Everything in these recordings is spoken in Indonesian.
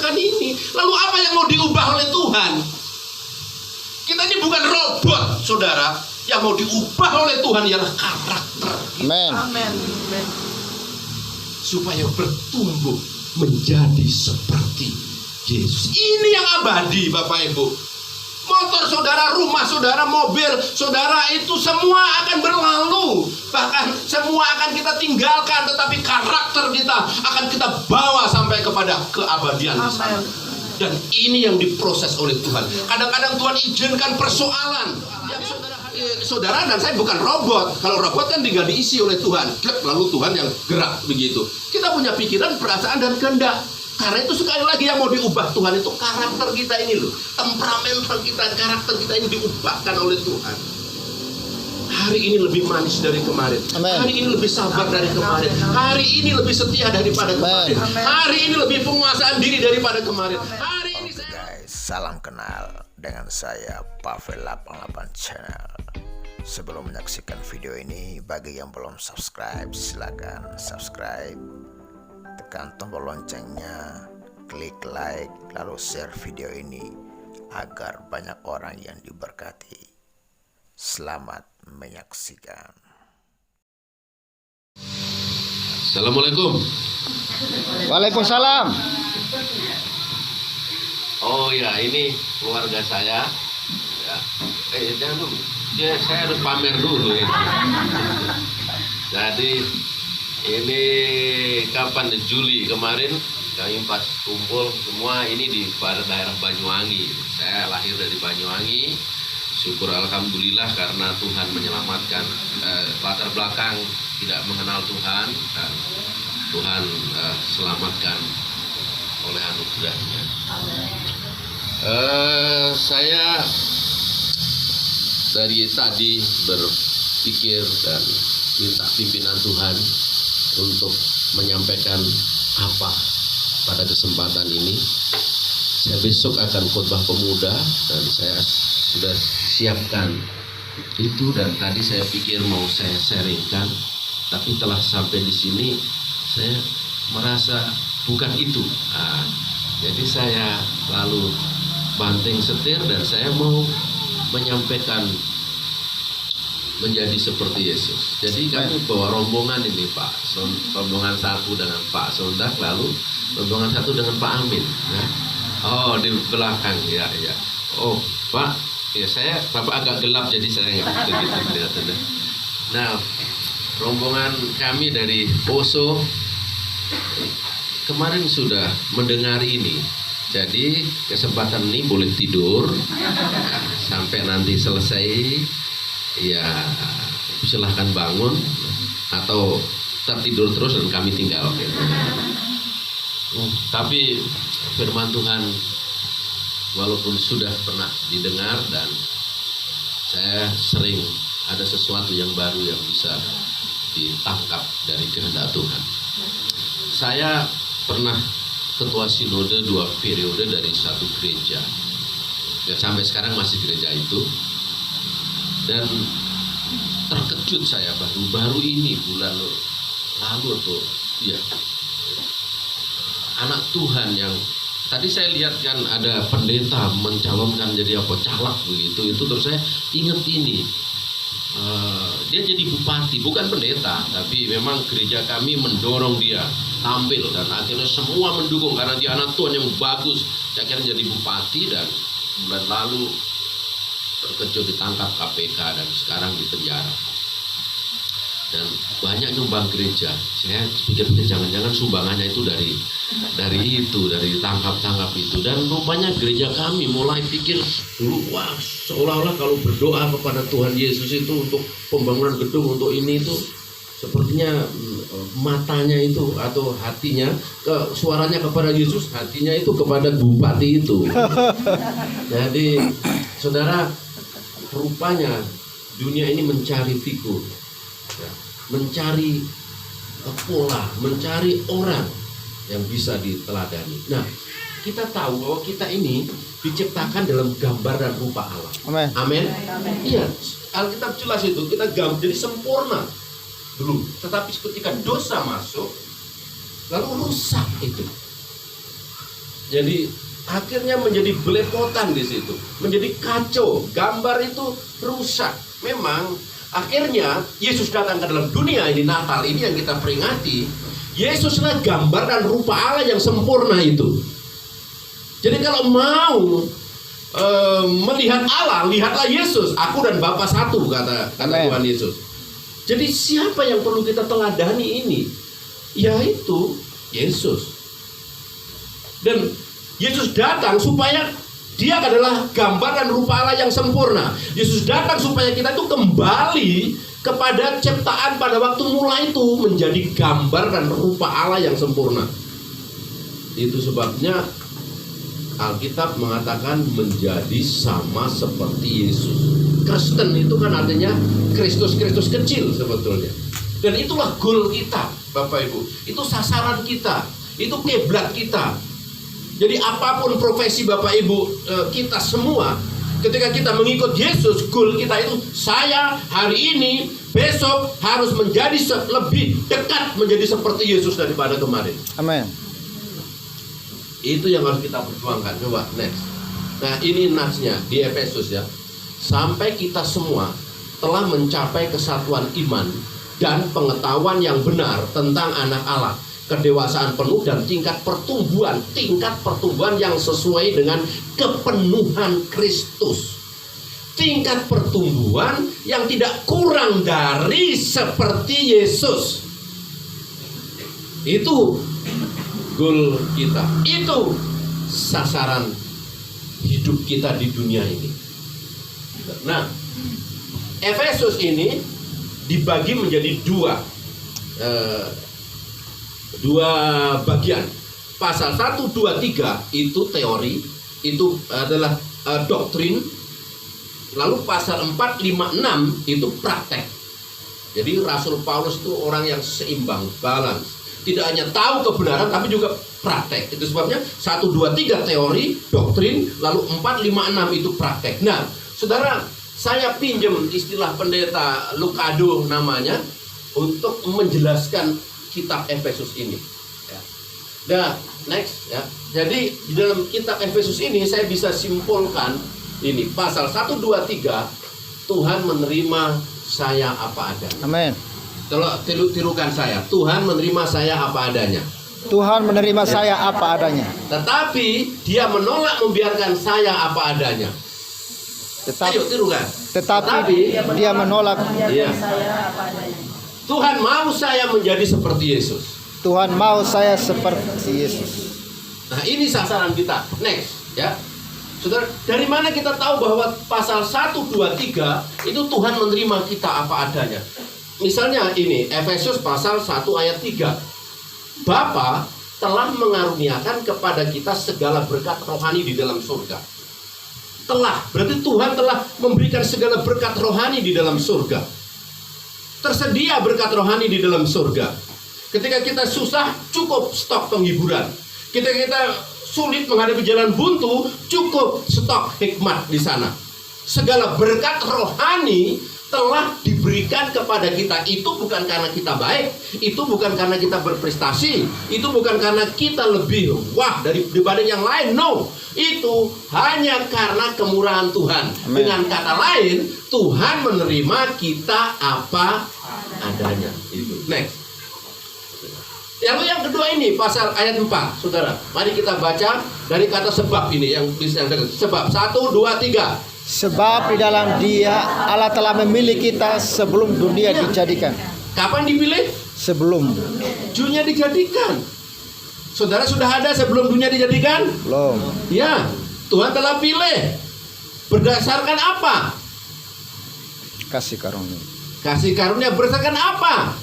menghancurkan ini. Lalu apa yang mau diubah oleh Tuhan? Kita ini bukan robot, saudara. Yang mau diubah oleh Tuhan ialah karakter. Amin. Amin. Supaya bertumbuh menjadi seperti Yesus. Ini yang abadi, Bapak Ibu. Motor saudara, rumah saudara, mobil saudara, itu semua akan berlalu. Bahkan semua akan kita tinggalkan, tetapi karakter kita akan kita bawa sampai kepada keabadian di sana. Dan ini yang diproses oleh Tuhan. Kadang-kadang Tuhan izinkan persoalan yang saudara dan saya bukan robot. Kalau robot kan tinggal diisi oleh Tuhan, lalu Tuhan yang gerak begitu. Kita punya pikiran, perasaan, dan kehendak. Karena itu sekali lagi yang mau diubah Tuhan itu karakter kita ini loh. Temperamental kita, karakter kita ini diubahkan oleh Tuhan. Hari ini lebih manis dari kemarin. Amen. Hari ini lebih sabar dari kemarin. Hari ini lebih setia daripada kemarin. Amen. Hari ini lebih penguasaan diri daripada kemarin. Hari ini Oke guys, salam kenal dengan saya Pavel 88 Channel. Sebelum menyaksikan video ini, bagi yang belum subscribe, silakan subscribe. Tekan tombol loncengnya, klik like, lalu share video ini agar banyak orang yang diberkati. Selamat menyaksikan. Assalamualaikum. Waalaikumsalam. Oh ya, ini keluarga saya. Ya. Jangan dulu. Ya, saya harus pamer dulu ini. Jadi ini kapan? Juli kemarin kami pas kumpul semua ini di daerah Banyuwangi. Saya lahir dari Banyuwangi. Syukur alhamdulillah karena Tuhan menyelamatkan. Latar belakang tidak mengenal Tuhan dan Tuhan selamatkan oleh anugerahnya. Saya dari tadi berpikir dan minta pimpinan Tuhan untuk menyampaikan apa pada kesempatan ini. Saya besok akan khotbah pemuda dan saya sudah siapkan itu, dan tadi saya pikir mau saya sharingkan, tapi telah sampai di sini saya merasa bukan itu. Jadi saya lalu banting setir dan saya mau menyampaikan menjadi seperti Yesus. Jadi kami bawa rombongan ini Pak, rombongan satu dengan Pak Sondak, lalu rombongan satu dengan Pak Amin. Ya. Oh di belakang, ya. Oh Pak, ya saya Bapak agak gelap jadi saya nggak begitu kelihatan. Nah, rombongan kami dari Poso kemarin sudah mendengar ini. Jadi kesempatan ini boleh tidur sampai nanti selesai. Ya silahkan bangun atau tertidur terus dan kami tinggal. Tapi firman Tuhan walaupun sudah pernah didengar dan saya sering ada sesuatu yang baru yang bisa ditangkap dari kehendak Tuhan. Saya pernah ketua sinode 2 periode dari satu gereja. Ya, sampai sekarang masih gereja itu. Dan terkejut saya baru ini bulan lalu tuh, ya, anak Tuhan yang tadi saya lihat kan ada pendeta mencalonkan jadi apa caleg begitu, itu terus saya ingat ini. Dia jadi bupati, bukan pendeta, tapi memang gereja kami mendorong dia tampil dan akhirnya semua mendukung karena dia anak Tuhan yang bagus. Saya kira jadi bupati dan bulan lalu terkejut ditangkap KPK dan sekarang di penjara. Dan banyak nyumbang gereja. Saya pikir-pikir jangan-jangan sumbangannya itu dari tangkap itu. Dan rupanya gereja kami mulai pikir dulu, wah seolah-olah kalau berdoa kepada Tuhan Yesus itu untuk pembangunan gedung untuk ini itu sepertinya matanya itu atau hatinya suaranya kepada Yesus, hatinya itu kepada bupati itu. Jadi saudara, rupanya dunia ini mencari figur, mencari pola, mencari orang yang bisa diteladani. Nah, kita tahu bahwa kita ini diciptakan dalam gambar dan rupa Allah. Amin. Iya, Alkitab jelas itu kita jadi sempurna belum. Tetapi ketika dosa masuk, lalu rusak itu. Jadi akhirnya menjadi belepotan di situ, menjadi kacau, gambar itu rusak. Memang akhirnya Yesus datang ke dalam dunia ini, Natal ini yang kita peringati. Yesuslah gambar dan rupa Allah yang sempurna itu. Jadi kalau mau melihat Allah, lihatlah Yesus. Aku dan Bapa satu, kata Tuhan Yesus. Jadi siapa yang perlu kita teladani ini? Yaitu Yesus. Dan Yesus datang supaya Dia adalah gambar dan rupa Allah yang sempurna. Yesus datang supaya kita itu kembali kepada ciptaan pada waktu mula itu, menjadi gambar dan rupa Allah yang sempurna. Itu sebabnya Alkitab mengatakan menjadi sama seperti Yesus. Kristen itu kan artinya Kristus kecil sebetulnya. Dan itulah goal kita, Bapak Ibu. Itu sasaran kita, itu kiblat kita. Jadi apapun profesi Bapak Ibu kita semua, ketika kita mengikut Yesus, goal kita itu saya hari ini, besok harus menjadi lebih dekat menjadi seperti Yesus daripada kemarin. Amin. Itu yang harus kita perjuangkan. Coba next. Nah ini natsnya di Efesus ya. Sampai kita semua telah mencapai kesatuan iman dan pengetahuan yang benar tentang anak Allah, kedewasaan penuh dan tingkat pertumbuhan yang sesuai dengan kepenuhan Kristus. Tingkat pertumbuhan yang tidak kurang dari seperti Yesus. Itu goal kita, itu sasaran hidup kita di dunia ini. Nah, Efesus ini dibagi menjadi dua bagian. Pasal 1, 2, 3 itu teori, itu adalah doktrin. Lalu pasal 4, 5, 6 itu praktek. Jadi Rasul Paulus itu orang yang seimbang, balance. Tidak hanya tahu kebenaran tapi juga praktek. Itu sebabnya 1, 2, 3 teori, doktrin, lalu 4, 5, 6 itu praktek. Nah, saudara, saya pinjam istilah pendeta Lucado namanya untuk menjelaskan kitab Efesus ini. Nah, next ya. Jadi di dalam kitab Efesus ini saya bisa simpulkan ini pasal 1, 2, 3 Tuhan menerima saya apa adanya. Amin. Kalau tirukan saya, Tuhan menerima saya apa adanya. Tuhan menerima saya apa adanya. Tetapi Dia menolak membiarkan saya apa adanya. Ayo tirukan. Tetapi Dia menolak. Iya. Tuhan mau saya menjadi seperti Yesus. Tuhan mau saya seperti Yesus. Nah ini sasaran kita. Next ya. Saudara, dari mana kita tahu bahwa pasal 1, 2, 3 itu Tuhan menerima kita apa adanya? Misalnya ini Efesus pasal 1 ayat 3. Bapa telah mengaruniakan kepada kita segala berkat rohani di dalam surga. Telah, berarti Tuhan telah memberikan segala berkat rohani di dalam surga. Tersedia berkat rohani di dalam surga. Ketika kita susah, cukup stok penghiburan. Ketika kita sulit menghadapi jalan buntu, cukup stok hikmat di sana. Segala berkat rohani telah diberikan kepada kita. Itu bukan karena kita baik, itu bukan karena kita berprestasi, itu bukan karena kita lebih wah daripada yang lain. No, itu hanya karena kemurahan Tuhan. Amen. Dengan kata lain, Tuhan menerima kita apa adanya. Itu. Next. Lalu yang kedua ini pasal ayat 4, saudara. Mari kita baca dari kata sebab ini yang sebab 1, 2, 3. Sebab di dalam Dia Allah telah memilih kita sebelum dunia dijadikan. Kapan dipilih? Sebelum dunia dijadikan. Saudara sudah ada sebelum dunia dijadikan? Belum. Ya, Tuhan telah pilih. Berdasarkan apa? Kasih karunia. Kasih karunia berdasarkan apa?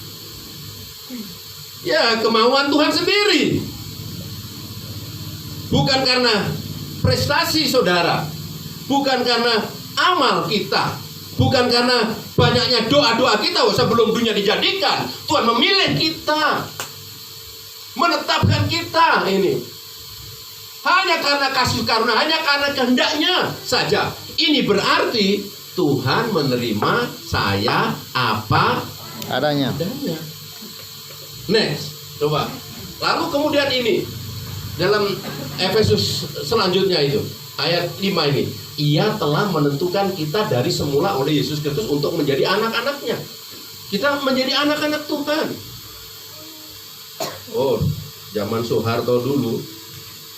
Ya, kemauan Tuhan sendiri. Bukan karena prestasi saudara, bukan karena amal kita, bukan karena banyaknya doa-doa kita sebelum dunia dijadikan. Tuhan memilih kita, menetapkan kita ini. Hanya karena kasih karunia, hanya karena kehendaknya saja. Ini berarti Tuhan menerima saya apa adanya. Next, coba. Lalu kemudian ini Dalam Efesus selanjutnya itu, ayat 5 ini, Ia telah menentukan kita dari semula oleh Yesus Kristus untuk menjadi anak-anaknya. Kita menjadi anak-anak Tuhan. Oh, zaman Soeharto dulu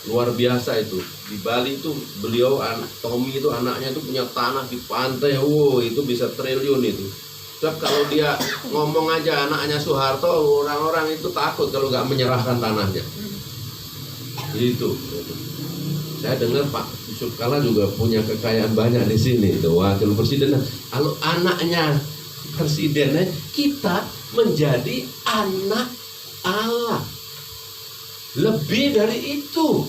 luar biasa itu. Di Bali itu beliau, Tommy itu anaknya itu punya tanah di pantai. Wow, itu bisa triliun itu. Sebab kalau dia ngomong aja anaknya Soeharto, orang-orang itu takut kalau nggak menyerahkan tanahnya. Itu. Saya dengar Pak Yusuf Kalla juga punya kekayaan banyak di sini. Itu wakil presiden. Kalau anaknya presidennya, kita menjadi anak Allah. Lebih dari itu,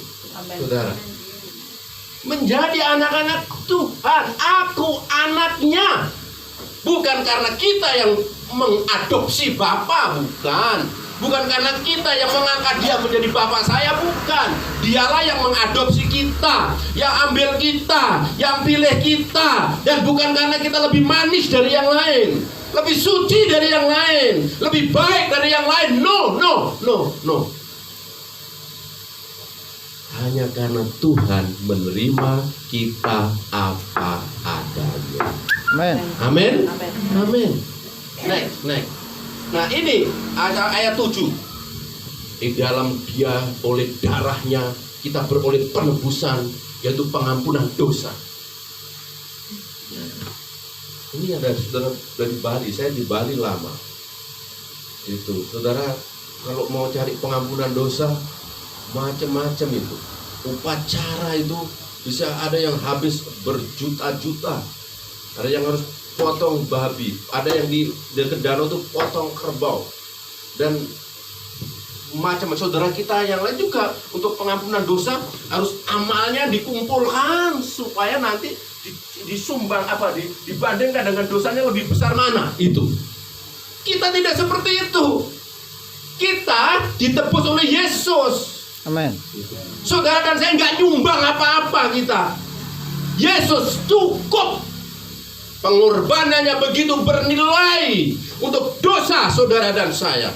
saudara. Menjadi anak-anak Tuhan. Aku anaknya. Bukan karena kita yang mengadopsi Bapa, bukan. Bukan karena kita yang mengangkat dia menjadi bapak saya, bukan. Dialah yang mengadopsi kita, yang ambil kita, yang pilih kita. Dan bukan karena kita lebih manis dari yang lain, lebih suci dari yang lain, lebih baik dari yang lain. No. Hanya karena Tuhan menerima kita apa adanya. Amin. Amin. Next. Nah ini ayat 7. Di dalam dia oleh darahnya kita beroleh penebusan, yaitu pengampunan dosa. Ini ada saudara dari Bali, saya di Bali lama. Itu saudara kalau mau cari pengampunan dosa macam-macam itu. Upacara itu bisa ada yang habis berjuta-juta. Ada yang harus potong babi, ada yang di dekat danau itu potong kerbau, dan macam saudara kita yang lain juga untuk pengampunan dosa harus amalnya dikumpulkan supaya nanti disumbang dibandingkan dengan dosanya lebih besar mana itu. Kita tidak seperti itu. Kita ditebus oleh Yesus. Amin. Saudara dan saya nggak nyumbang apa-apa kita. Yesus cukup. Pengorbanannya begitu bernilai untuk dosa saudara dan saya.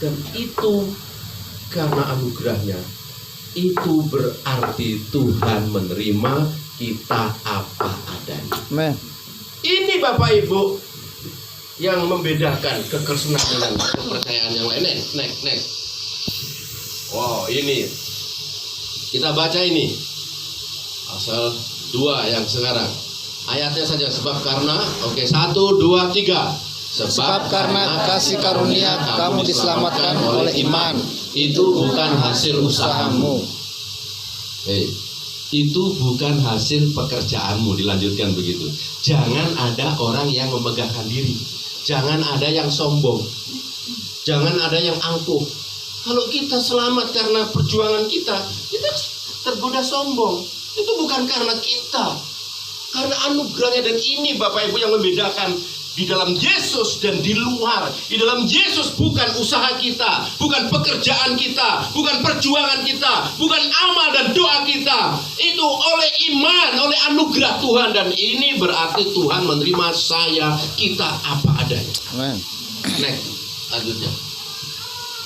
Dan itu karena anugerahnya. Itu berarti Tuhan menerima kita apa adanya. Amin. Ini Bapak Ibu yang membedakan kekristenan dengan kepercayaan yang lain. Next. Wow, ini kita baca ini pasal 2 yang sekarang. Ayatnya saja, sebab karena 1, 2, 3. Sebab karena kasih karunia kamu diselamatkan oleh iman. Itu bukan hasil usahamu. Itu bukan hasil pekerjaanmu. Dilanjutkan begitu. Jangan ada orang yang memegahkan diri. Jangan ada yang sombong. Jangan ada yang angkuh. Kalau kita selamat karena perjuangan kita tergoda sombong. Itu bukan karena kita, karena anugerahnya. Dan ini Bapak Ibu yang membedakan di dalam Yesus dan di luar. Di dalam Yesus bukan usaha kita, bukan pekerjaan kita, bukan perjuangan kita, bukan amal dan doa kita. Itu oleh iman, oleh anugerah Tuhan. Dan ini berarti Tuhan menerima kita apa adanya. Amin. Next, lanjutnya.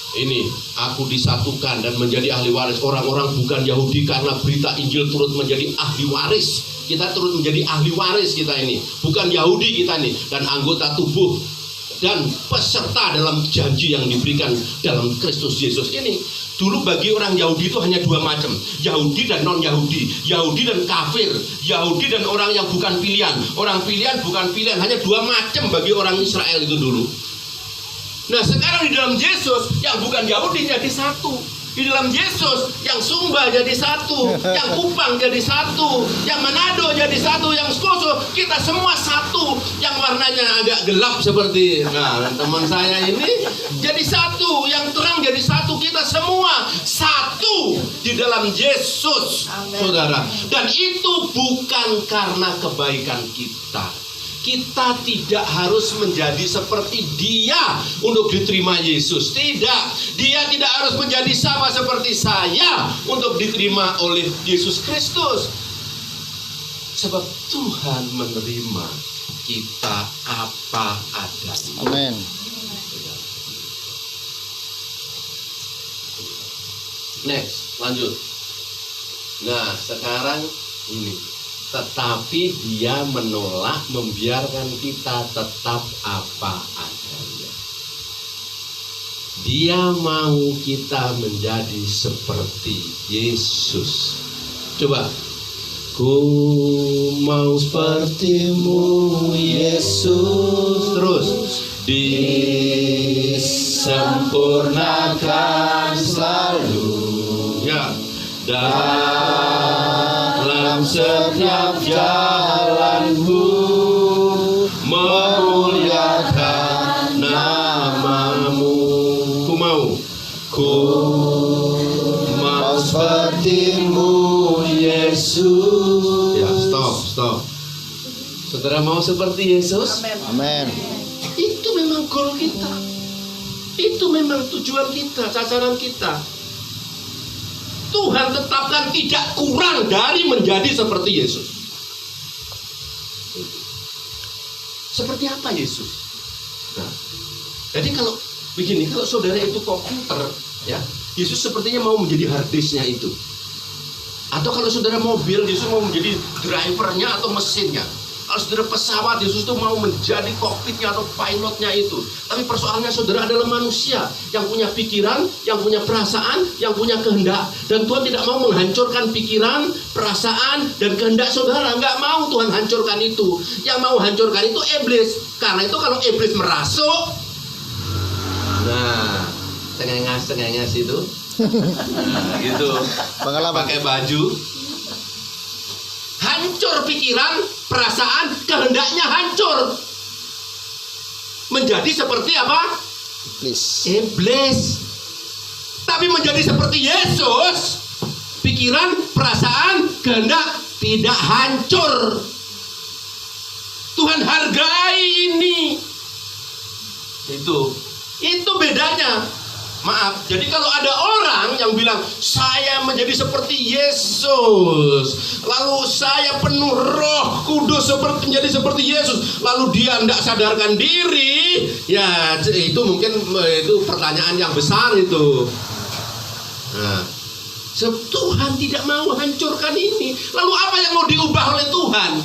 Ini aku disatukan dan menjadi ahli waris. Orang-orang bukan Yahudi karena berita Injil turut menjadi ahli waris. Kita turut menjadi ahli waris kita ini. Bukan Yahudi kita ini. Dan anggota tubuh dan peserta dalam janji yang diberikan dalam Kristus Yesus ini. Dulu bagi orang Yahudi itu hanya 2 macam. Yahudi dan non-Yahudi. Yahudi dan kafir. Yahudi dan orang yang bukan pilihan. Orang pilihan bukan pilihan. Hanya 2 macam bagi orang Israel itu dulu. Nah sekarang di dalam Yesus yang bukan Yahudi jadi satu. Di dalam Yesus yang Sumba jadi satu, yang Kupang jadi satu, yang Manado jadi satu, yang Skoso, kita semua satu. Yang warnanya agak gelap seperti teman saya ini jadi satu, yang terang jadi satu. Kita semua satu di dalam Yesus. Amen. Saudara. Dan itu bukan karena kebaikan kita. Kita tidak harus menjadi seperti dia untuk diterima Yesus. Tidak. Dia tidak harus menjadi sama seperti saya untuk diterima oleh Yesus Kristus. Sebab Tuhan menerima kita apa adanya. Amin. Next, lanjut. Nah, sekarang ini. Tetapi dia menolak membiarkan kita tetap apa adanya. Dia mau kita menjadi seperti Yesus. Coba. Ku mau sepertimu Yesus. Terus. Disempurnakan selalu. Ya. Dalam setiap jalanmu memuliakan namamu. Ku mau sepertimu Yesus. Ya, stop. Saudara mau seperti Yesus? Amin. Itu memang goal kita. Itu memang tujuan kita, sasaran kita. Tuhan tetapkan tidak kurang dari menjadi seperti Yesus. Seperti apa Yesus? Nah, jadi kalau begini, kalau saudara itu komputer, ya, Yesus sepertinya mau menjadi harddisknya itu. Atau kalau saudara mobil, Yesus mau menjadi drivernya atau mesinnya. Kalau saudara pesawat, Yesus itu mau menjadi kokpitnya atau pilotnya itu. Tapi persoalannya saudara adalah manusia yang punya pikiran, yang punya perasaan, yang punya kehendak. Dan Tuhan tidak mau menghancurkan pikiran, perasaan, dan kehendak saudara. Nggak mau Tuhan hancurkan itu. Yang mau hancurkan itu iblis. Karena itu kalau iblis merasuk, nah, cengengas itu, gitu, Pengalaman. pakai baju, hancur pikiran, perasaan, kehendaknya hancur. Menjadi seperti apa? Iblis. Tapi menjadi seperti Yesus, pikiran, perasaan, kehendak tidak hancur. Tuhan hargai ini. Itu bedanya. Maaf, jadi kalau ada orang yang bilang saya menjadi seperti Yesus, lalu saya penuh Roh Kudus menjadi seperti Yesus, lalu dia tidak sadarkan diri, ya itu mungkin itu pertanyaan yang besar itu. Nah, Tuhan tidak mau hancurkan ini. Lalu apa yang mau diubah oleh Tuhan?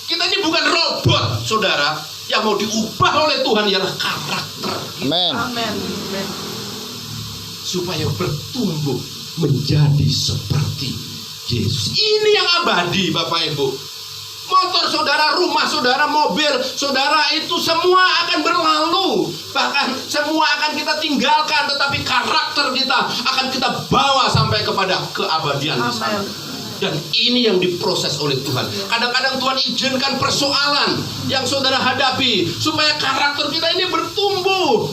Kita ini bukan robot, saudara. Yang mau diubah oleh Tuhan ialah karakter. Amin. Supaya bertumbuh menjadi seperti Yesus. Ini yang abadi, Bapak Ibu. Motor saudara, rumah saudara, mobil saudara, itu semua akan berlalu. Bahkan semua akan kita tinggalkan. Tetapi karakter kita akan kita bawa sampai kepada keabadian di sana. Dan ini yang diproses oleh Tuhan. Kadang-kadang Tuhan izinkan persoalan yang saudara hadapi supaya karakter kita ini bertumbuh.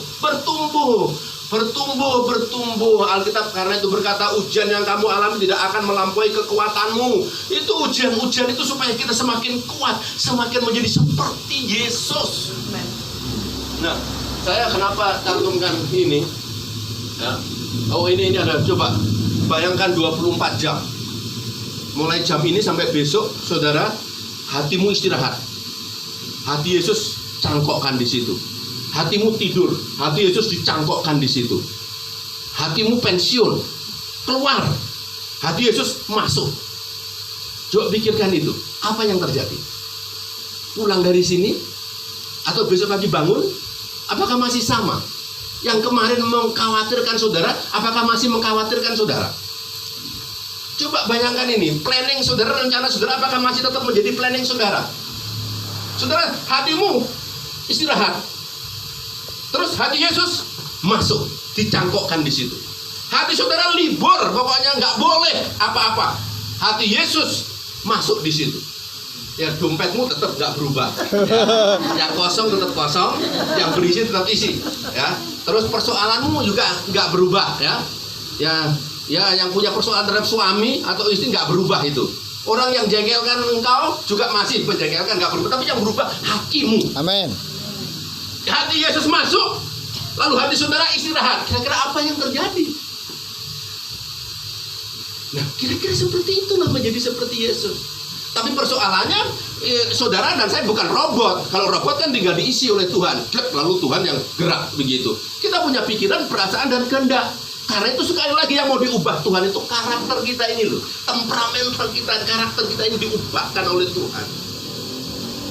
Alkitab karena itu berkata, ujian yang kamu alami tidak akan melampaui kekuatanmu. Itu ujian-ujian itu supaya kita semakin kuat, semakin menjadi seperti Yesus. Nah, saya kenapa cantumkan ini? Ya. Oh, ini ada, coba bayangkan 24 jam. Mulai jam ini sampai besok, saudara, hatimu istirahat. Hati Yesus cangkokkan di situ. Hatimu tidur, hati Yesus dicangkokkan di situ. Hatimu pensiun, keluar, hati Yesus masuk. Coba pikirkan itu, apa yang terjadi? Pulang dari sini, atau besok pagi bangun, apakah masih sama? Yang kemarin mengkhawatirkan saudara, apakah masih mengkhawatirkan saudara? Coba bayangkan ini, planning saudara, rencana saudara, apakah masih tetap menjadi planning saudara? Saudara, hatimu istirahat. Terus hati Yesus masuk, dicangkokkan di situ. Hati saudara libur, pokoknya nggak boleh apa-apa. Hati Yesus masuk di situ. Ya, dompetmu tetap nggak berubah. Ya. Yang kosong tetap kosong, yang berisi tetap isi. Ya, terus persoalanmu juga nggak berubah. Ya, yang punya persoalan terhadap suami atau istri nggak berubah itu. Orang yang jengkelkan engkau juga masih menjengkelkan, nggak berubah. Tapi yang berubah hatimu. Amin. Hati Yesus masuk, lalu hati saudara istirahat. Kira-kira apa yang terjadi? Nah, kira-kira seperti itu lah menjadi seperti Yesus. Tapi persoalannya, saudara dan saya bukan robot. Kalau robot kan tinggal diisi oleh Tuhan, lalu Tuhan yang gerak begitu. Kita punya pikiran, perasaan, dan kehendak. Karena itu sekali lagi yang mau diubah Tuhan itu karakter kita ini loh. Temperamental kita, karakter kita ini diubahkan oleh Tuhan.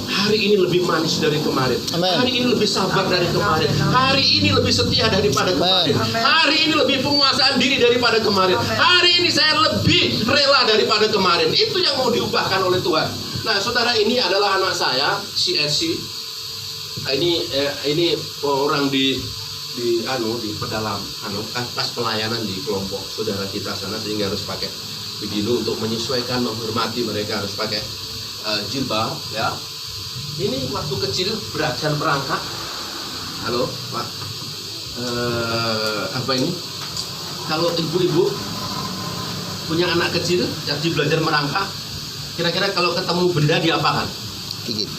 Hari ini lebih manis dari kemarin. Amen. Hari ini lebih sabar dari kemarin. Hari ini lebih setia daripada kemarin. Amen. Hari ini lebih penguasaan diri daripada kemarin. Hari ini saya lebih rela daripada kemarin. Itu yang mau diubahkan oleh Tuhan. Nah, saudara, ini adalah anak saya, si Esi. Ini orang di pedalam pas pelayanan di kelompok saudara kita sana, sehingga harus pakai begini untuk menyesuaikan, menghormati mereka harus pakai jilbab ya. Ini waktu kecil belajar merangkak. Halo Pak, apa ini? Kalau ibu-ibu punya anak kecil yang belajar merangkak, kira-kira kalau ketemu benda diapakan? Gigit.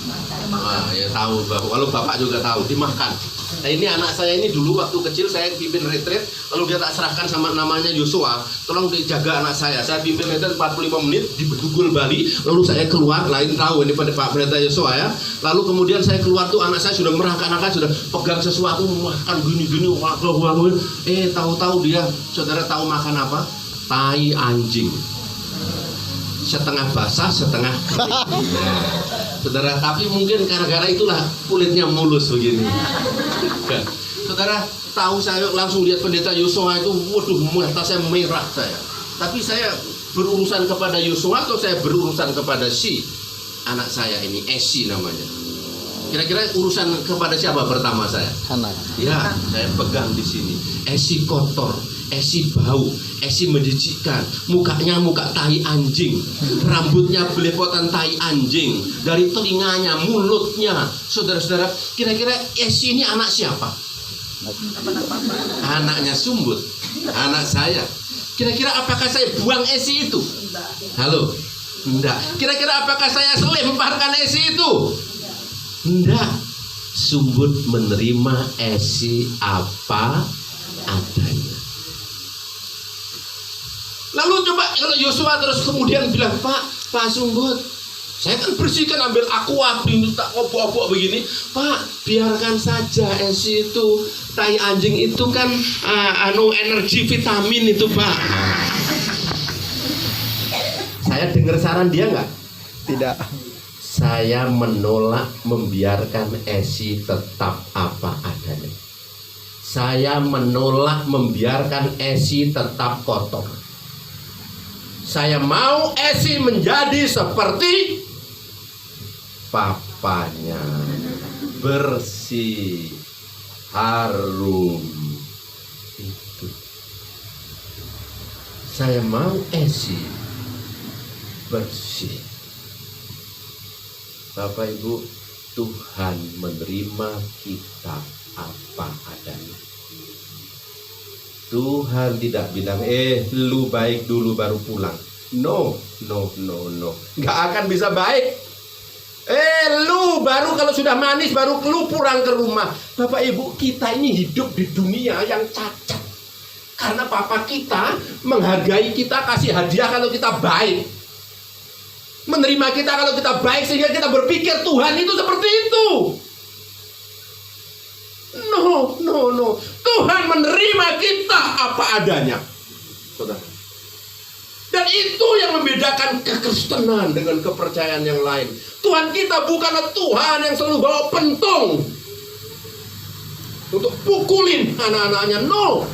Ya tahu, kalau bapak juga tahu, dimakan. Nah, ini anak saya ini dulu waktu kecil saya pimpin retreat, lalu dia tak serahkan sama namanya Yosua, tolong dijaga anak saya. Saya pimpin retreat 45 menit di Bedugul, Bali, lalu saya keluar, lain tahu ini pada Pak Pendeta Yosua ya. Lalu kemudian saya keluar tuh, anak saya sudah merangkak-rangkak, sudah pegang sesuatu, makan gini-gini, tahu-tahu dia, saudara tahu makan apa? Tai anjing. Setengah basah, setengah kering. Saudara, tapi mungkin gara-gara itulah kulitnya mulus begini. Saudara, tahu saya langsung lihat Pendeta Yosua itu, waduh, mata saya merah saya. Tapi saya berurusan kepada Yosua atau saya berurusan kepada si anak saya ini, Esi namanya. Kira-kira urusan kepada siapa pertama saya? Anak. Ya, saya pegang di sini. Esi kotor, Esi bau, Esi menjijikkan, mukanya muka tai anjing, rambutnya belepotan tai anjing, dari telinganya, mulutnya. Saudara-saudara, kira-kira Esi ini anak siapa? Anaknya Sumbut, anak saya. Kira-kira apakah saya buang Esi itu? Halo? Enggak. Kira-kira apakah saya lemparkan Esi itu? Enggak. Sumbut menerima Esi apa adanya. Lalu coba kalau Yosua terus kemudian bilang, Pak Sumbut, saya kan bersihkan, ambil aqua, tak obok-obok begini. Pak, biarkan saja Esi itu, tai anjing itu kan energi vitamin itu, Pak. Saya dengar saran dia nggak? Tidak. Saya menolak membiarkan Esi tetap apa adanya. Saya menolak membiarkan Esi tetap kotor. Saya mau Esi menjadi seperti papanya, bersih, harum. Itu. Saya mau Esi bersih. Bapak Ibu, Tuhan menerima kita apa adanya. Tuhan tidak bilang, lu baik dulu baru pulang. No. Gak akan bisa baik. Lu baru kalau sudah manis baru lu pulang ke rumah. Bapak Ibu, kita ini hidup di dunia yang cacat. Karena Papa kita menghargai kita, kasih hadiah kalau kita baik. Menerima kita kalau kita baik, sehingga kita berpikir Tuhan itu seperti itu. No. Tuhan menerima kita apa adanya, saudara. Dan itu yang membedakan kekristenan dengan kepercayaan yang lain. Tuhan kita bukanlah Tuhan yang selalu bawa pentung untuk pukulin anak-anaknya. No.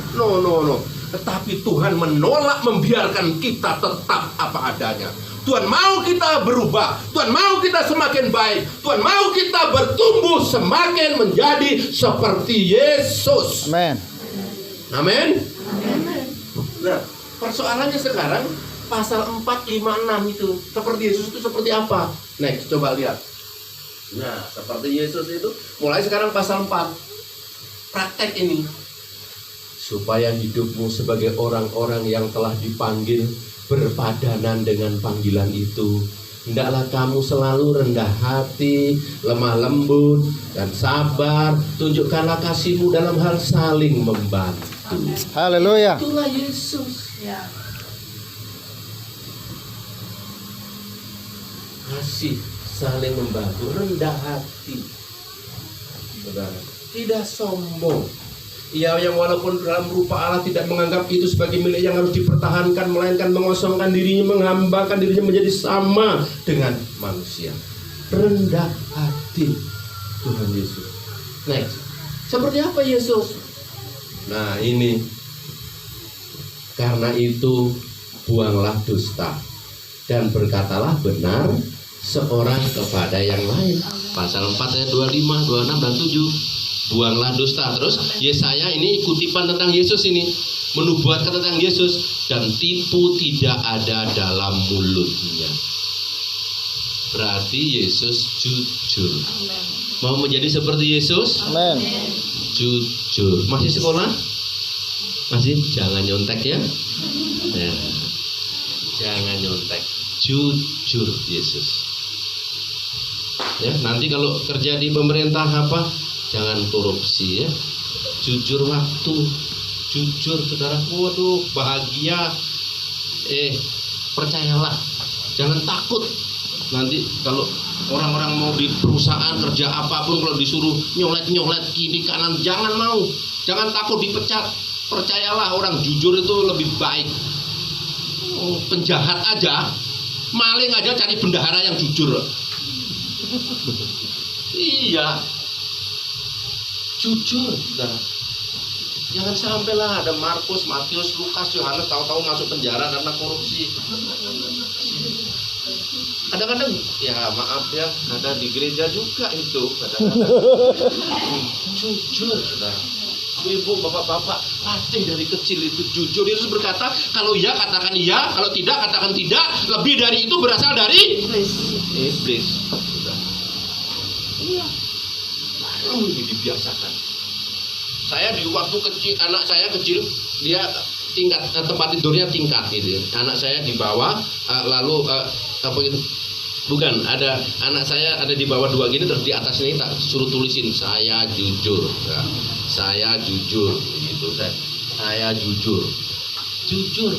Tetapi Tuhan menolak membiarkan kita tetap apa adanya. Tuhan mau kita berubah. Tuhan mau kita semakin baik. Tuhan mau kita bertumbuh semakin menjadi seperti Yesus. Amin. Nah, persoalannya sekarang pasal 4, 5, 6 itu seperti Yesus itu seperti apa? Next, coba lihat. Nah, seperti Yesus itu mulai sekarang pasal 4. Praktek ini supaya hidupmu sebagai orang-orang yang telah dipanggil berpadanan dengan panggilan itu. Hendaklah kamu selalu rendah hati, lemah lembut, dan sabar. Tunjukkanlah kasihmu dalam hal saling membantu. Haleluya. Itulah Yesus. Kasih, saling membantu, rendah hati. Saudara, tidak sombong. Ia yang walaupun dalam rupa Allah tidak menganggap itu sebagai milik yang harus dipertahankan, melainkan mengosongkan dirinya, menghambakan dirinya menjadi sama dengan manusia. Rendah hati Tuhan Yesus. Next. Seperti apa Yesus? Nah ini, karena itu buanglah dusta dan berkatalah benar seorang kepada yang lain. Pasal 4 ayat 25, 26 dan 7. Buanglah dusta. Terus Yesaya ini kutipan tentang Yesus ini, menubuatkan tentang Yesus, dan tipu tidak ada dalam mulutnya. Berarti Yesus jujur. Mau menjadi seperti Yesus? Amin. Jujur. Masih sekolah? Masih? Jangan nyontek ya. Ya. Jangan nyontek. Jujur Yesus. Ya, nanti kalau kerja di pemerintah apa? Jangan korupsi ya. Jujur waktu. Jujur saudara. Waduh, bahagia. Percayalah. Jangan takut. Nanti kalau orang-orang mau di perusahaan kerja apapun, kalau disuruh nyolet-nyolet kiri kanan, jangan mau. Jangan takut dipecat. Percayalah, orang jujur itu lebih baik. Penjahat aja, maling aja cari bendahara yang jujur. Iya, jujur. Nah, jangan sampailah ada Markus, Matius, Lukas, Yohanes tahu-tahu masuk penjara karena korupsi. Kadang-kadang ya maaf ya, ada di gereja juga itu kadang-kadang. Jujur, saudara. Ibu, bapak-bapak, latih dari kecil itu jujur. Yesus berkata, kalau iya katakan iya, kalau tidak katakan tidak. Lebih dari itu berasal dari iblis. Iya. Ini dibiasakan. Saya di waktu kecil, anak saya kecil, dia tingkat tempat tidurnya tingkat gitu. Anak saya di bawah, lalu apa gitu? Bukan, ada anak saya ada di bawah 2 gini, terus di atas ini tak suruh tulisin saya jujur, ya. Saya jujur, gitu. Saya jujur, jujur.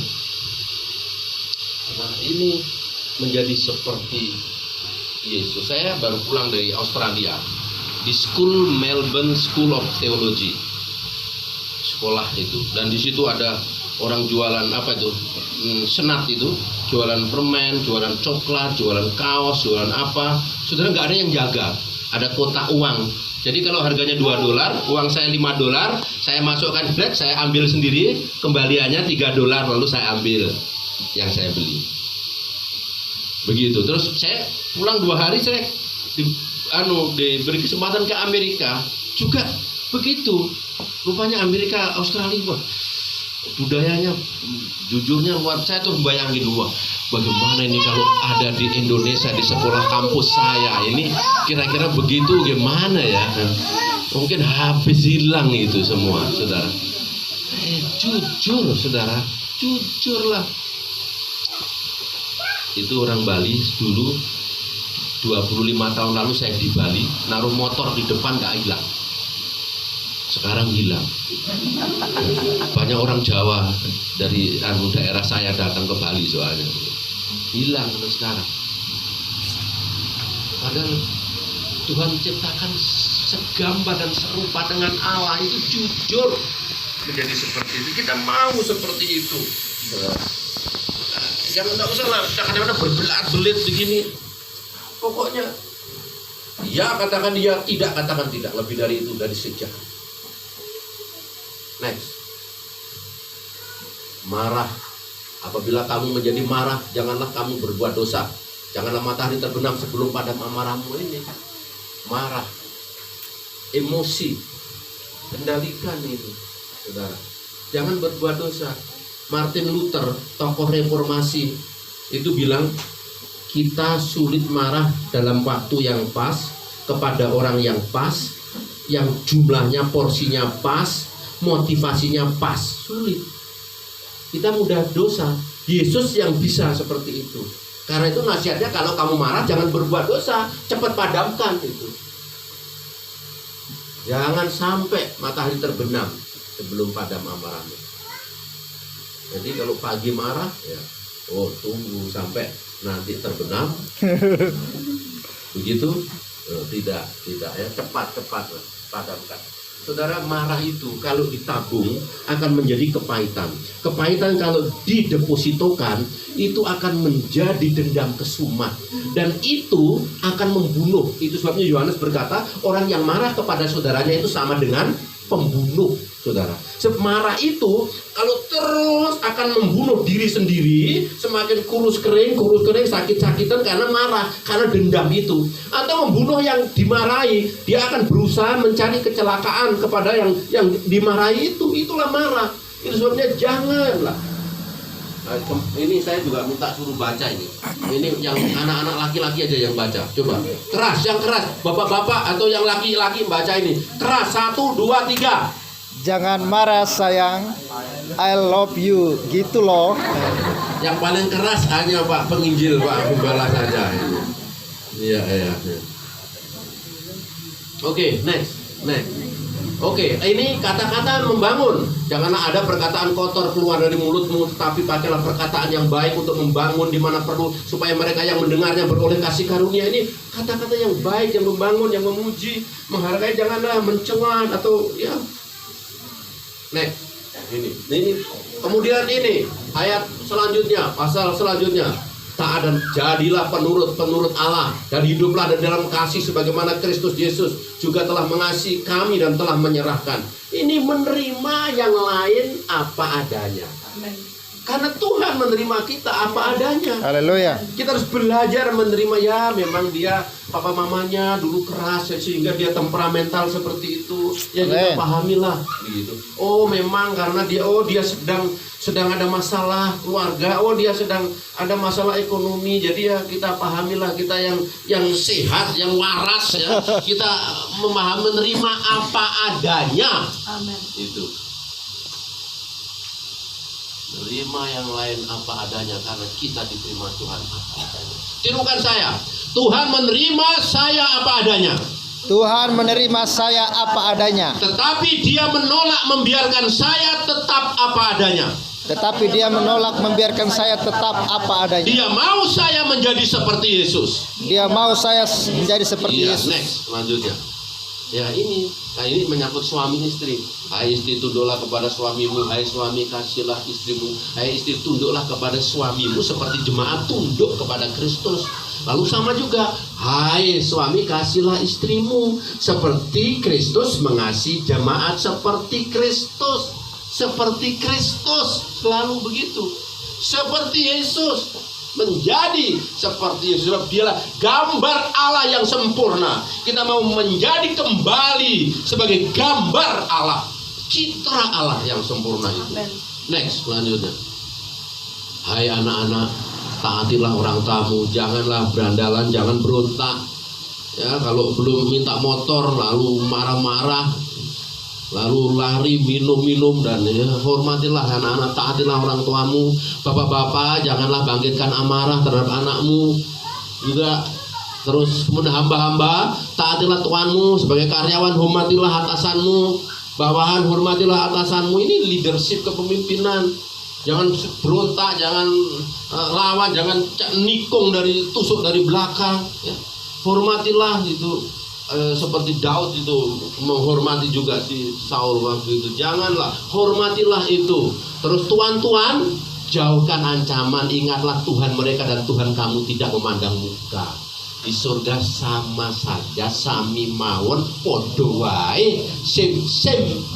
Nah ini menjadi seperti Yesus. Saya baru pulang dari Australia, di Melbourne School of Theology, sekolah itu, dan di situ ada orang jualan apa itu, senat itu, jualan permen, jualan coklat, jualan kaos, jualan apa. Saudara, nggak ada yang jaga, ada kotak uang. Jadi kalau harganya $2, uang saya $5, saya masukkan bag, saya ambil sendiri, kembaliannya $3, lalu saya ambil yang saya beli. Begitu. Terus saya pulang 2 hari, saya diberi kesempatan ke Amerika juga begitu. Rupanya Amerika, Australia, wah, budayanya jujurnya luar. Saya tuh bayangin, wah, bagaimana ini kalau ada di Indonesia, di sekolah kampus saya ini kira-kira begitu gimana ya. Mungkin habis hilang itu semua, saudara. Jujur, saudara, jujurlah. Itu orang Bali dulu, 25 tahun lalu saya di Bali, naruh motor di depan gak hilang. Sekarang hilang. Banyak orang Jawa dari daerah saya datang ke Bali soalnya. Hilang sampai sekarang. Padahal Tuhan ciptakan segambar dan serupa dengan Allah, itu jujur menjadi seperti itu. Kita mau seperti itu. Jangan, enggak usah lah kadang-kadang berbelat-belit begini. Pokoknya ya katakan dia, tidak katakan tidak. Lebih dari itu, dari sejak. Next. Marah. Apabila kamu menjadi marah, janganlah kamu berbuat dosa. Janganlah matahari terbenam sebelum padam amarahmu. Ini marah, emosi, kendalikan itu, saudara. Jangan berbuat dosa. Martin Luther, tokoh reformasi, itu bilang, kita sulit marah dalam waktu yang pas, kepada orang yang pas, yang jumlahnya, porsinya pas, motivasinya pas. Sulit. Kita mudah dosa. Yesus yang bisa seperti itu. Karena itu nasihatnya, kalau kamu marah jangan berbuat dosa, cepat padamkan itu. Jangan sampai matahari terbenam sebelum padam amarahmu. Jadi kalau pagi marah, ya, tunggu sampai nanti terbenam. Begitu, tidak ya, cepat padamkan. Saudara, marah itu kalau ditabung akan menjadi kepahitan. Kepahitan kalau didepositokan itu akan menjadi dendam kesumat. Dan itu akan membunuh. Itu sebabnya Yohanes berkata, orang yang marah kepada saudaranya itu sama dengan pembunuh, saudara. Marah itu kalau terus akan membunuh diri sendiri, semakin kurus kering, sakit-sakitan karena marah, karena dendam itu. Atau membunuh yang dimarahi, dia akan berusaha mencari kecelakaan kepada yang dimarahi itu. Itulah marah. Itu sebabnya janganlah. Nah, ini saya juga minta suruh baca ini. Ini yang anak-anak laki-laki aja yang baca. Coba keras, yang keras. Bapak-bapak atau yang laki-laki baca ini. Keras, 1, 2, 3. Jangan marah sayang, I love you, gitu loh. Yang paling keras hanya Pak Penginjil, Pak Gembala saja. Iya. Oke, next. Oke, ini kata-kata membangun. Janganlah ada perkataan kotor keluar dari mulutmu, tetapi pakailah perkataan yang baik untuk membangun di mana perlu, supaya mereka yang mendengarnya beroleh kasih karunia. Ini kata-kata yang baik, yang membangun, yang memuji, menghargai. Janganlah mencela atau ya. Next. Ini. Kemudian ini ayat selanjutnya, pasal selanjutnya. Taat dan jadilah penurut Allah dan hiduplah dalam kasih sebagaimana Kristus Yesus juga telah mengasihi kami dan telah menyerahkan. Ini menerima yang lain apa adanya. Karena Tuhan menerima kita apa adanya. Haleluya. Kita harus belajar menerima, ya memang dia papa mamanya dulu keras sehingga dia temperamental seperti itu. Ya kita pahamilah begitu. Oh memang karena dia sedang ada masalah keluarga, dia sedang ada masalah ekonomi. Jadi ya kita pahamilah, kita yang sehat, yang waras ya, kita memahami menerima apa adanya. Amen. Itu. Menerima yang lain apa adanya karena kita diterima Tuhan apa adanya. Tirukan saya. Tuhan menerima saya apa adanya. Tuhan menerima saya apa adanya. Tetapi dia menolak membiarkan saya tetap apa adanya. Tetapi dia menolak membiarkan saya tetap apa adanya. Dia mau saya menjadi seperti Yesus. Dia mau saya menjadi seperti Yesus. Next, selanjutnya. Ya ini menyangkut suami istri. Hai istri, tunduklah kepada suamimu. Hai suami, kasihlah istrimu. Hai istri, tunduklah kepada suamimu seperti jemaat tunduk kepada Kristus. Lalu sama juga, hai suami, kasihlah istrimu seperti Kristus mengasihi jemaat, seperti Kristus. Seperti Kristus, selalu begitu. Seperti Yesus, menjadi seperti Yesus. Dialah gambar Allah yang sempurna. Kita mau menjadi kembali sebagai gambar Allah, citra Allah yang sempurna itu. Next, selanjutnya. Hai anak-anak, taatilah orang tamu. Janganlah berandalan, jangan berontak. Ya, kalau belum minta motor lalu marah-marah, lalu lari minum-minum, dan ya, hormatilah anak-anak, taatilah orang tuamu. Bapak-bapak, janganlah bangkitkan amarah terhadap anakmu juga. Terus kemudian hamba-hamba, taatilah tuanmu. Sebagai karyawan, hormatilah atasanmu. Bawahan, hormatilah atasanmu. Ini leadership kepemimpinan. Jangan berontak, jangan lawan, jangan nikung tusuk dari belakang ya. Hormatilah itu. Seperti Daud itu menghormati juga si Saul waktu itu. Janganlah, hormatilah itu. Terus tuan-tuan, jauhkan ancaman. Ingatlah Tuhan mereka dan Tuhan kamu tidak memandang muka. Di surga sama saja, sami mawon podo wae, sem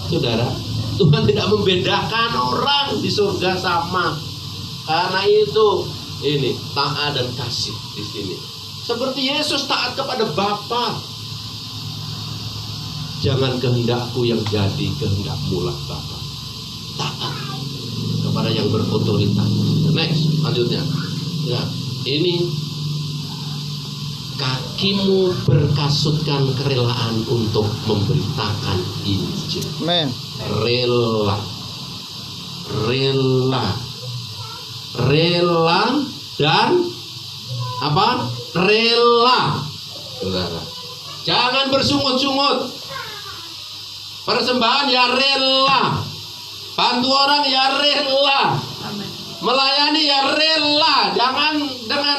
saudara. Tuhan tidak membedakan orang di surga sama. Karena itu ini taat dan kasih di sini. Seperti Yesus taat kepada Bapa. Jangan kehendakku yang jadi, kehendakmu lah Bapa. Taat kepada yang berotoritas. Next, lanjutnya. Ya, ini kakimu berkasutkan kerelaan untuk memberitakan Injil. Amen. Rela dan apa? Rela. Saudara, jangan bersungut-sungut. Persembahan ya rela, bantu orang ya rela, melayani ya rela. Jangan dengan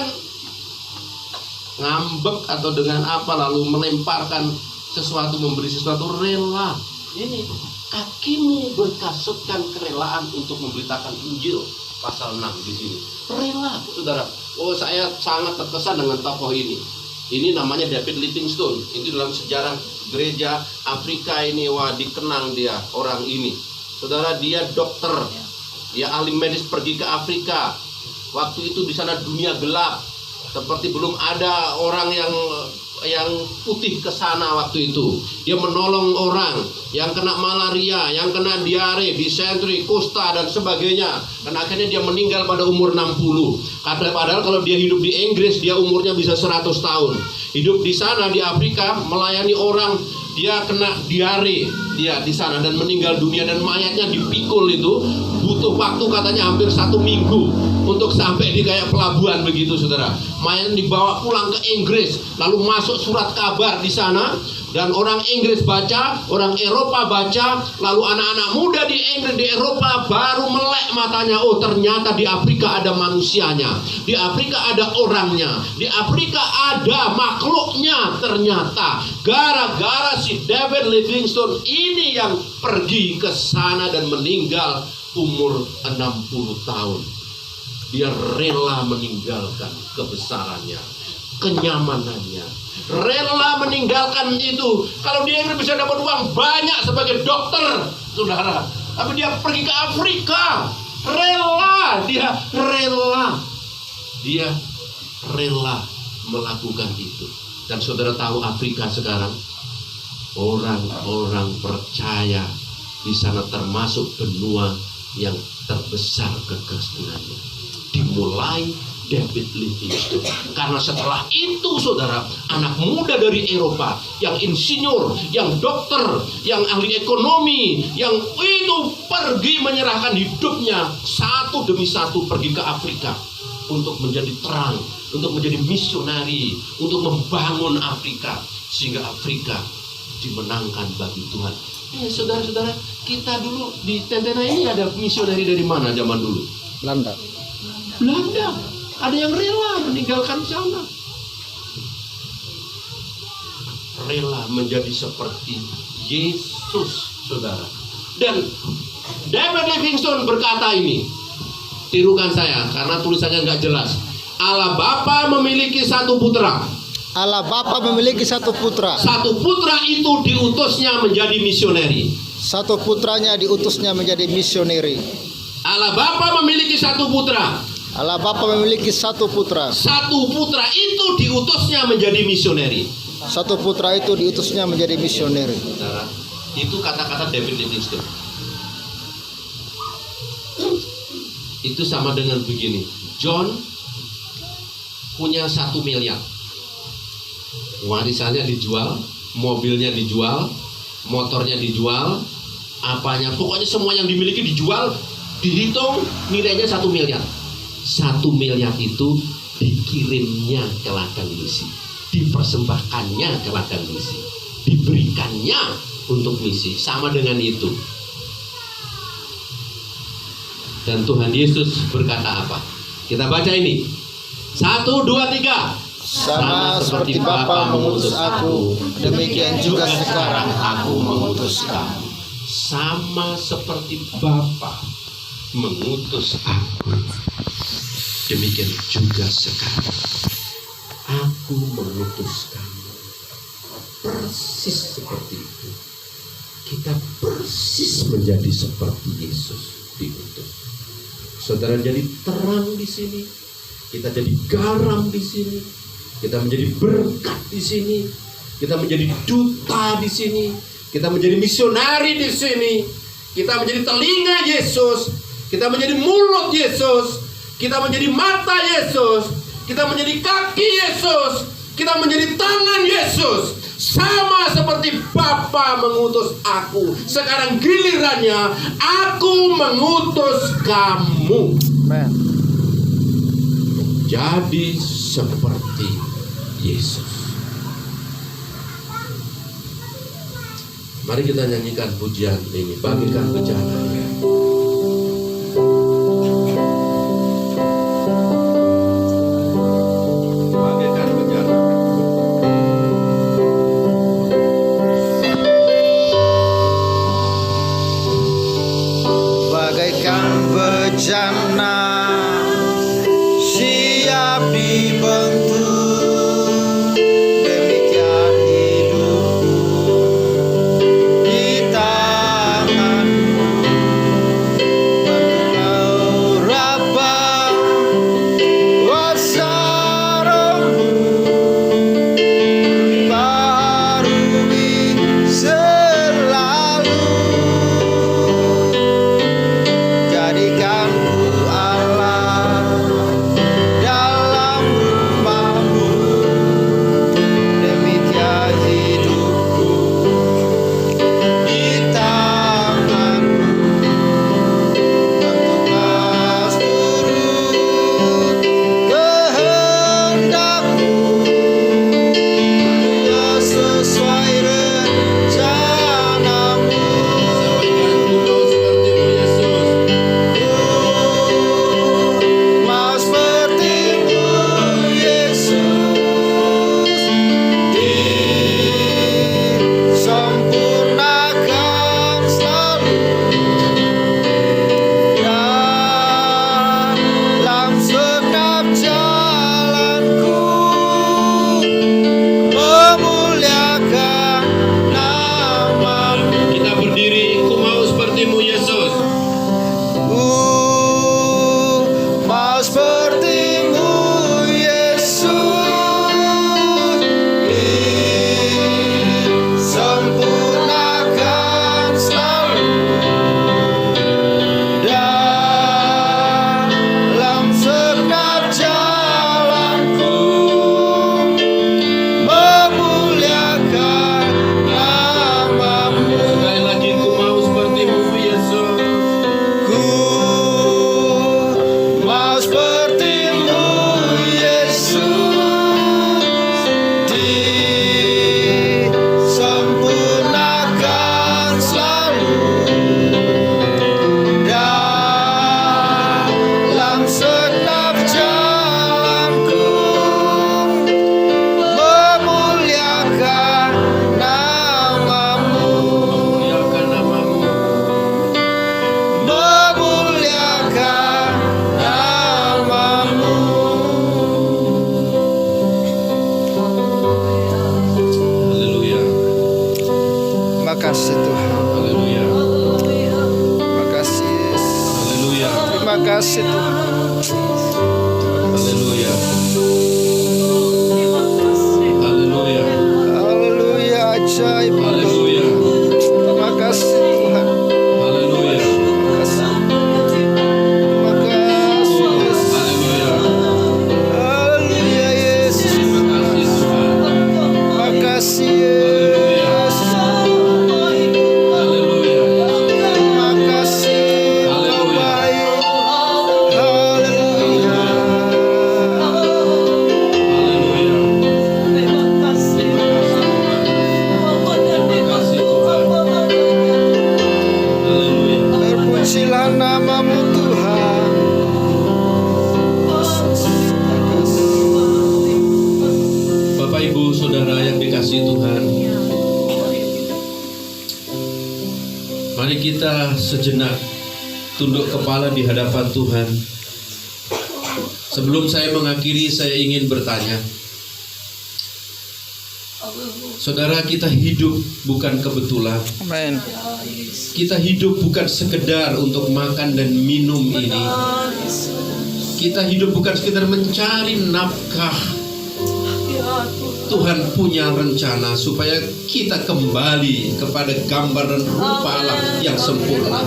ngambek atau dengan apa lalu melemparkan sesuatu, memberi sesuatu. Rela. Ini kakimu berkasutkan kerelaan untuk memberitakan Injil, pasal 6 di sini. Rela, saudara. Oh, saya sangat terkesan dengan tokoh ini. Ini namanya David Livingstone. Ini dalam sejarah gereja Afrika ini, wah, dikenang dia orang ini. Saudara, dia dokter, dia ahli medis, pergi ke Afrika. Waktu itu di sana dunia gelap, seperti belum ada orang yang putih ke sana waktu itu. Dia menolong orang yang kena malaria, yang kena diare, disentri, kusta dan sebagainya. Dan akhirnya dia meninggal pada umur 60. Padahal kalau dia hidup di Inggris, dia umurnya bisa 100 tahun. Hidup di sana di Afrika, melayani orang, dia kena diare dia di sana dan meninggal dunia, dan mayatnya dipikul itu butuh waktu katanya hampir 1 minggu untuk sampai di kayak pelabuhan begitu, saudara. Mayatnya dibawa pulang ke Inggris, lalu masuk surat kabar di sana, dan orang Inggris baca, orang Eropa baca, lalu anak-anak muda di Inggris, di Eropa baru melek matanya. Oh, ternyata di Afrika ada manusianya, di Afrika ada orangnya, di Afrika ada makhluknya. Ternyata gara-gara si David Livingstone ini yang pergi ke sana dan meninggal umur 60 tahun. Dia rela meninggalkan kebesarannya, kenyamanannya, rela meninggalkan itu. Kalau dia ingin bisa dapat uang banyak sebagai dokter, saudara, tapi dia pergi ke Afrika, dia rela melakukan itu. Dan saudara tahu Afrika sekarang, orang-orang percaya di sana termasuk benua yang terbesar kekristenannya. Dimulai David Livingstone. Karena setelah itu, saudara, anak muda dari Eropa yang insinyur, yang dokter, yang ahli ekonomi, yang itu pergi menyerahkan hidupnya satu demi satu, pergi ke Afrika untuk menjadi terang, untuk menjadi misionari, untuk membangun Afrika, sehingga Afrika dimenangkan bagi Tuhan. Saudara-saudara, kita dulu di Tentena ini ada misionari dari mana zaman dulu? Belanda. Ada yang rela meninggalkan sana, rela menjadi seperti Yesus, saudara. Dan David Livingstone berkata ini, tirukan saya karena tulisannya nggak jelas. Allah Bapa memiliki satu putra. Allah Bapa memiliki satu putra. Satu putra itu diutusnya menjadi misioneri. Satu putranya diutusnya menjadi misioneri. Allah Bapa memiliki satu putra. Allah Bapa memiliki satu putra. Satu putra itu diutusnya menjadi misioneri. Satu putra itu diutusnya menjadi misioneri. Saudara, itu kata-kata David Livingstone. Itu sama dengan begini. John punya 1 miliar. Warisannya dijual, mobilnya dijual, motornya dijual, apanya, pokoknya semua yang dimiliki dijual, dihitung nilainya 1 miliar. 1 miliar itu dikirimnya ke ladang misi, dipersembahkannya ke ladang misi, diberikannya untuk misi, sama dengan itu. Dan Tuhan Yesus berkata apa? Kita baca ini. 1, 2, 3. Sama seperti Bapa mengutus aku, demikian juga sekarang aku mengutus kamu. Sama seperti Bapa mengutus aku, demikian juga sekarang aku mengutus kamu. Persis seperti itu. Kita persis menjadi seperti Yesus diutus. Saudara, jadi terang di sini. Kita jadi garam di sini. Kita menjadi berkat di sini. Kita menjadi duta di sini. Kita menjadi misionari di sini. Kita menjadi telinga Yesus. Kita menjadi mulut Yesus. Kita menjadi mata Yesus. Kita menjadi kaki Yesus. Kita menjadi tangan Yesus. Sama seperti Bapa mengutus aku. Sekarang gilirannya aku mengutus kamu. Amen. Jadi seperti Yesus. Mari kita nyanyikan pujian ini, bagikan bejana. Bagikan bejana. siap dibentuk, demikian hidupku di tanganmu. Engkau Rabbah wasaromu, barui selalu. Jadikanku Allah dalam rumahmu, demikian hidupku di tanganmu. Engkau turut kehendakmu, sesuai rencanamu. Sampaikan ku mau sepertimu, Yesus. Mau sepertimu, Yesus, disempurnakan selalu dalam segenap jalanku, memuliakan namamu. Kita berdiri, ku mau sepertimu, Yesus. Mau sepertimu, Yesus, disempurnakan selalu dalam segenap jalanku, memuliakan namamu. Sekali lagi, ku mau sepertimu, Yesus. Ku mau sepertimu, Yesus, disempurnakan selalu dalam segenap jalanku, memuliakan namamu. Muliakan namamu. Memuliakan namamu. Haleluya. Makasih Tuhan, Haleluya. makasih Yesus. Haleluya. Terima kasih Tuhan. Haleluya. Haleluya. Haleluya, ajaib. Haleluya. Terima kasih Tuhan. Haleluya. Terima kasih. Terima kasih Yesus. Haleluya. Haleluya Yesus. Terima kasih Tuhan. Terima kasih Yesus. Haleluya. Terima kasih Kau Haleluya. baik. Haleluya. Haleluya. Terima kasih Tuhan. Terima kasih Tuhan. Haleluya. Terpujilah namamu Tuhan. Yesus, terima kasih. Bapak Ibu Saudara yang dikasihi Tuhan, mari kita sejenak tunduk kepala di hadapan Tuhan. Sebelum saya mengakhiri, saya ingin bertanya, saudara, kita hidup bukan kebetulan. Amin. Kita hidup bukan sekedar untuk makan dan minum ini. Kita hidup bukan sekedar mencari nafkah. Tuhan punya rencana supaya kita kembali kepada gambar dan rupa Allah yang sempurna,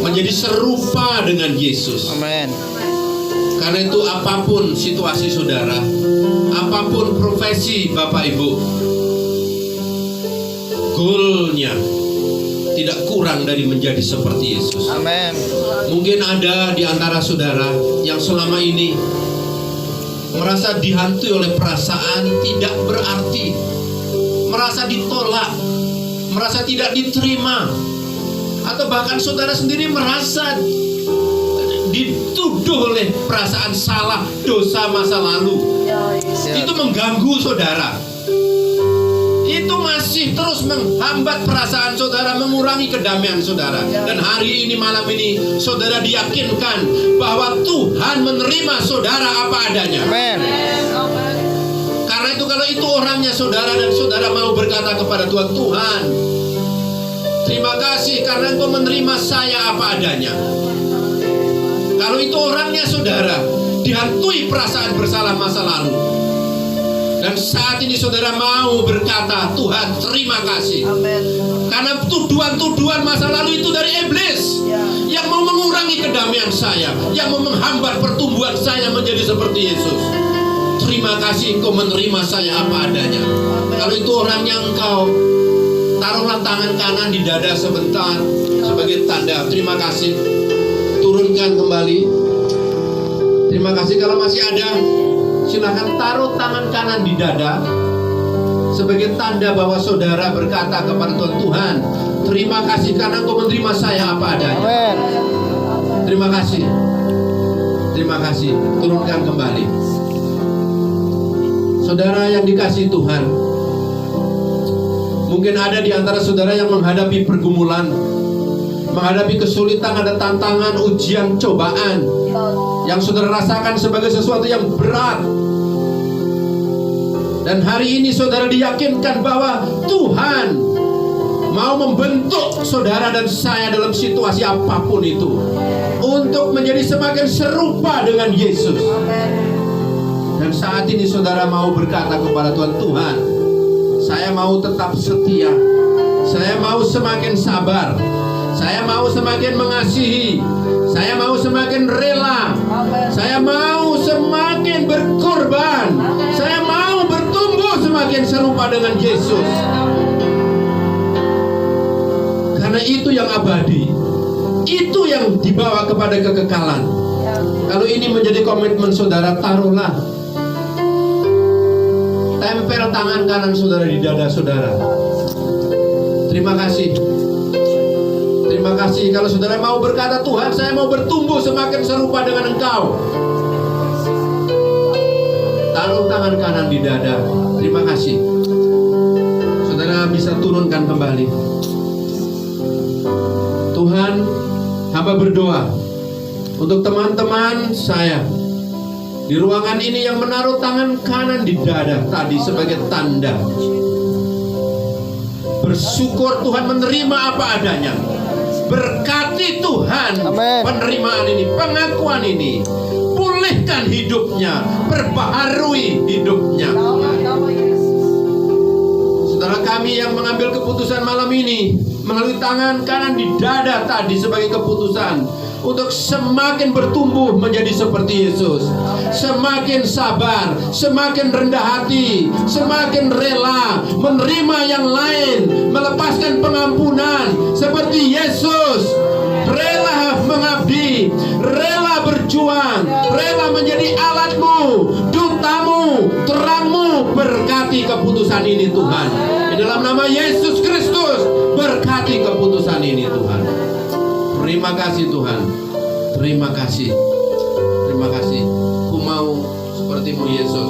menjadi serupa dengan Yesus. Amin. Karena itu apapun situasi saudara, apapun profesi Bapak Ibu, goalnya tidak kurang dari menjadi seperti Yesus. Amin. Mungkin ada di antara saudara yang selama ini merasa dihantui oleh perasaan tidak berarti, merasa ditolak, merasa tidak diterima, atau bahkan saudara sendiri merasa dituduh oleh perasaan salah, dosa masa lalu. Itu mengganggu saudara. itu masih terus menghambat perasaan saudara, mengurangi kedamaian saudara. Dan hari ini, malam ini, saudara diyakinkan bahwa Tuhan menerima saudara apa adanya. Amin. Karena itu kalau itu orangnya saudara, dan saudara mau berkata kepada Tuhan, Tuhan, terima kasih karena Engkau menerima saya apa adanya. Kalau itu orangnya saudara, dihantui perasaan bersalah masa lalu, dan saat ini saudara mau berkata, Tuhan terima kasih. Karena tuduhan-tuduhan masa lalu itu dari iblis, yang mau mengurangi kedamaian saya, yang mau menghambat pertumbuhan saya menjadi seperti Yesus. Terima kasih Engkau menerima saya apa adanya. Kalau itu orangnya engkau, taruhlah tangan kanan di dada sebentar sebagai tanda terima kasih. Turunkan kembali. Terima kasih. Kalau masih ada, silakan taruh tangan kanan di dada sebagai tanda bahwa saudara berkata kepada Tuhan, Tuhan terima kasih karena Engkau menerima saya apa adanya. Amin. Terima kasih. Terima kasih. Turunkan kembali. Saudara yang dikasihi Tuhan, mungkin ada di antara saudara yang menghadapi pergumulan, menghadapi kesulitan, ada tantangan, ujian, cobaan yang saudara rasakan sebagai sesuatu yang berat. Dan hari ini saudara diyakinkan bahwa Tuhan mau membentuk saudara dan saya dalam situasi apapun itu, untuk menjadi semakin serupa dengan Yesus. Dan saat ini saudara mau berkata kepada Tuhan, Tuhan, saya mau tetap setia, saya mau semakin sabar, saya mau semakin mengasihi, saya mau semakin rela, saya mau semakin berkorban, saya mau bertumbuh semakin serupa dengan Yesus. Karena itu yang abadi, itu yang dibawa kepada kekekalan. Kalau ini menjadi komitmen saudara, taruhlah, tempel tangan kanan saudara di dada saudara. Terima kasih. Terima kasih. Kalau saudara mau berkata, Tuhan saya mau bertumbuh semakin serupa dengan Engkau, taruh tangan kanan di dada. Terima kasih. Saudara bisa turunkan kembali. Tuhan, hamba berdoa untuk teman-teman saya di ruangan ini yang menaruh tangan kanan di dada tadi sebagai tanda bersyukur Tuhan menerima apa adanya. Berkati Tuhan Amen. penerimaan ini, pengakuan ini, pulihkan hidupnya, perbaharui hidupnya. Saudara kami yang mengambil keputusan malam ini melalui tangan kanan di dada tadi sebagai keputusan untuk semakin bertumbuh menjadi seperti Yesus, semakin sabar, semakin rendah hati, semakin rela menerima yang lain, melepaskan pengampunan seperti Yesus, rela mengabdi, rela berjuang, rela menjadi alatmu, dutamu, terangmu. Berkati keputusan ini Tuhan, di dalam nama Yesus Kristus. Berkati keputusan ini Tuhan. Terima kasih Tuhan. Terima kasih. Terima kasih. Ku mau sepertimu Yesus.